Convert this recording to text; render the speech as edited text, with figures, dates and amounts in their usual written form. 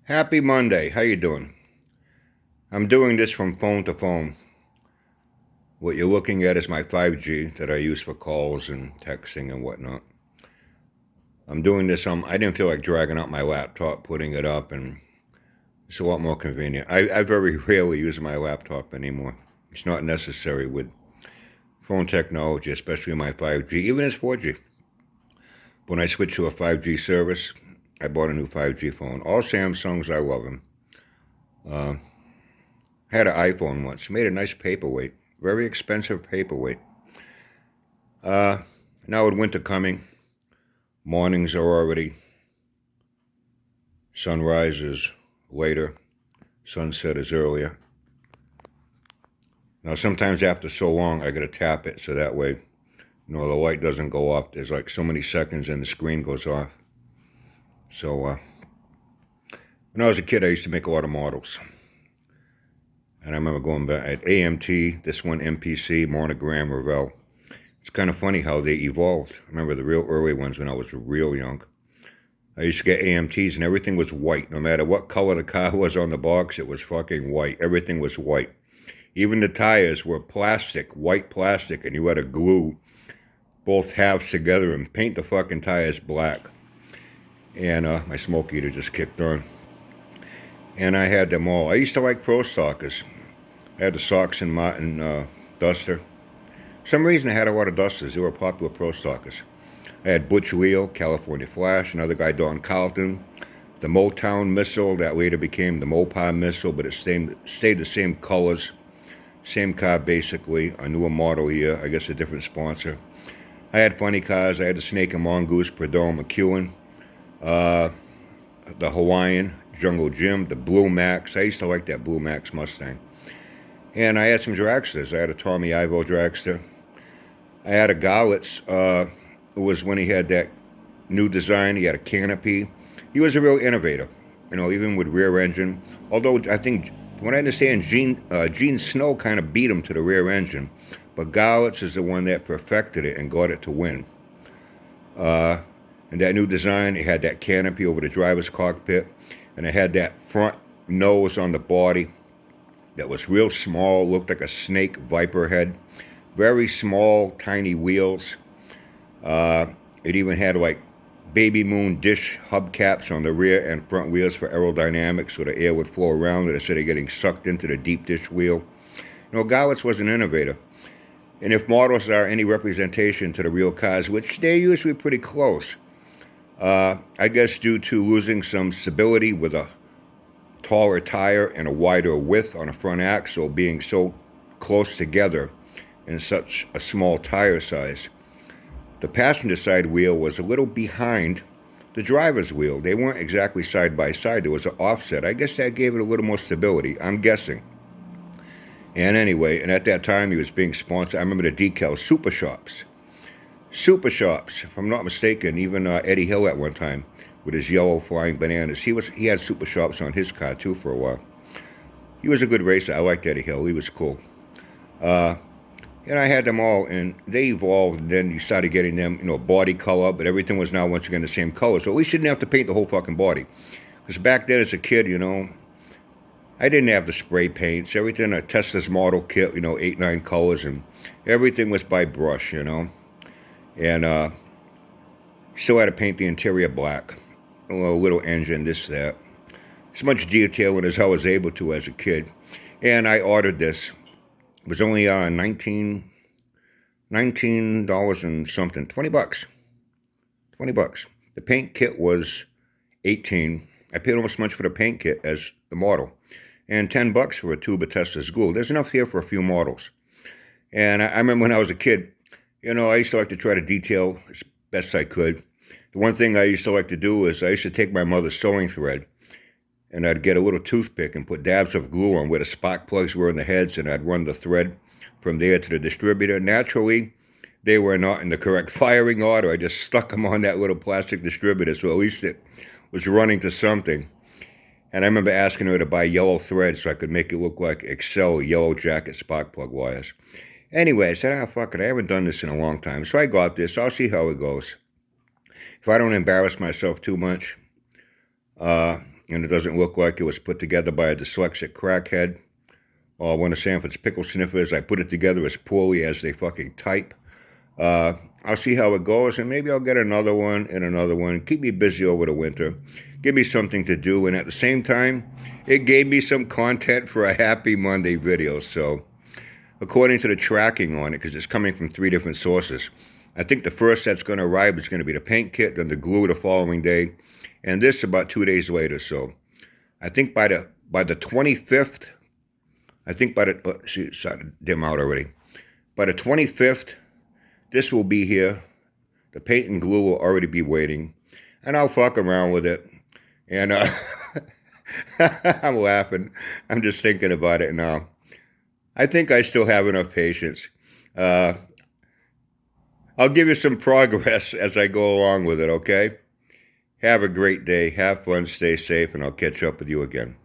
Happy Monday. How you doing? I'm doing this from phone to phone. What you're looking at is my 5G that I use for calls and texting and whatnot. I'm doing this I didn't feel like dragging out my laptop, putting it up, and it's a lot more convenient. I very rarely use my laptop anymore. It's not necessary with phone technology, especially my 5G, even as 4G. When I switched to a 5G service, I bought a new 5G phone. All Samsungs, I love them. Uh, had an iPhone once, made a nice paperweight, very expensive paperweight. Uh, Now with winter coming, mornings are already, sunrise is later, sunset is earlier. Now sometimes after so long, I gotta tap it so that way, the light doesn't go off. There's like so many seconds and the screen goes off. So when I was a kid, I used to make a lot of models. And I remember going back at AMT, this one MPC, Monogram, Revell. It's kind of funny how they evolved. I remember the real early ones when I was real young. I used to get AMTs and everything was white. No matter what color the car was on the box, it was fucking white. Everything was white. Even the tires were plastic, white plastic, and you had to glue both halves together and paint the fucking tires black. And my smoke eater just kicked on. And I had them all. I used to like Pro Stockers. I had the Sox and Martin Duster. For some reason I had a lot of Dusters. They were popular Pro Stockers. I had Butch Leo, California Flash, another guy, Don Carlton, the Motown Missile that later became the Mopar Missile, but it stayed the same colors, same car basically, a newer model year, I guess a different sponsor. I had funny cars. I had the Snake and Mongoose, Prudhomme, McEwen, the Hawaiian, Jungle Jim, the Blue Max. I used to like that Blue Max Mustang. And I had some dragsters. I had a Tommy Ivo dragster. I had a Galitz. It was when he had that new design. He had a canopy. He was a real innovator, even with rear engine. Although I think, from what I understand, Gene Snow kind of beat him to the rear engine. But Galitz is the one that perfected it and got it to win. And that new design, it had that canopy over the driver's cockpit. And it had that front nose on the body that was real small, looked like a snake viper head. Very small, tiny wheels. It even had like baby moon dish hubcaps on the rear and front wheels for aerodynamics so the air would flow around it instead of getting sucked into the deep dish wheel. Galitz was an innovator. And if models are any representation to the real cars, which they're usually pretty close, I guess due to losing some stability with a taller tire and a wider width on the front axle being so close together in such a small tire size, the passenger side wheel was a little behind the driver's wheel. They weren't exactly side by side. There was an offset. I guess that gave it a little more stability, I'm guessing. And anyway, and at that time he was being sponsored. I remember the decals, Super Shops. Super Shops, if I'm not mistaken, even Eddie Hill at one time with his yellow flying bananas. He had Super Shops on his car too for a while. He was a good racer. I liked Eddie Hill. He was cool. And I had them all, and they evolved, and then you started getting them, body color, but everything was now once again the same color. So at least you didn't have to paint the whole fucking body. Because back then as a kid, I didn't have the spray paints. Everything, a Tesla's model kit, 8, 9 colors, and everything was by brush, And still had to paint the interior black. A little engine, this, that. As much detailing as I was able to as a kid. And I ordered this. It was only $19 and something, $20. $20. The paint kit was $18. I paid almost as much for the paint kit as the model. And $10 for a tube of Tesla's glue. There's enough here for a few models. And I remember when I was a kid, I used to like to try to detail as best I could. The one thing I used to like to do is I used to take my mother's sewing thread and I'd get a little toothpick and put dabs of glue on where the spark plugs were in the heads, and I'd run the thread from there to the distributor. Naturally, they were not in the correct firing order. I just stuck them on that little plastic distributor, so at least it was running to something. And I remember asking her to buy yellow thread so I could make it look like Excel Yellow Jacket spark plug wires. Anyway, I said, fuck it, I haven't done this in a long time. So I got this. I'll see how it goes. If I don't embarrass myself too much, and it doesn't look like it was put together by a dyslexic crackhead or one of Sanford's pickle sniffers. I put it together as poorly as they fucking type. I'll see how it goes, and maybe I'll get another one and another one. Keep me busy over the winter. Give me something to do, and at the same time, it gave me some content for a Happy Monday video. So, according to the tracking on it, because it's coming from 3 different sources, I think the first that's going to arrive is going to be the paint kit, then the glue the following day, and this about 2 days later. So, I think by the 25th, see, it's starting to dim out already. By the 25th, this will be here. The paint and glue will already be waiting, and I'll fuck around with it. And I'm laughing. I'm just thinking about it now. I think I still have enough patience. I'll give you some progress as I go along with it, okay? Have a great day. Have fun. Stay safe, and I'll catch up with you again.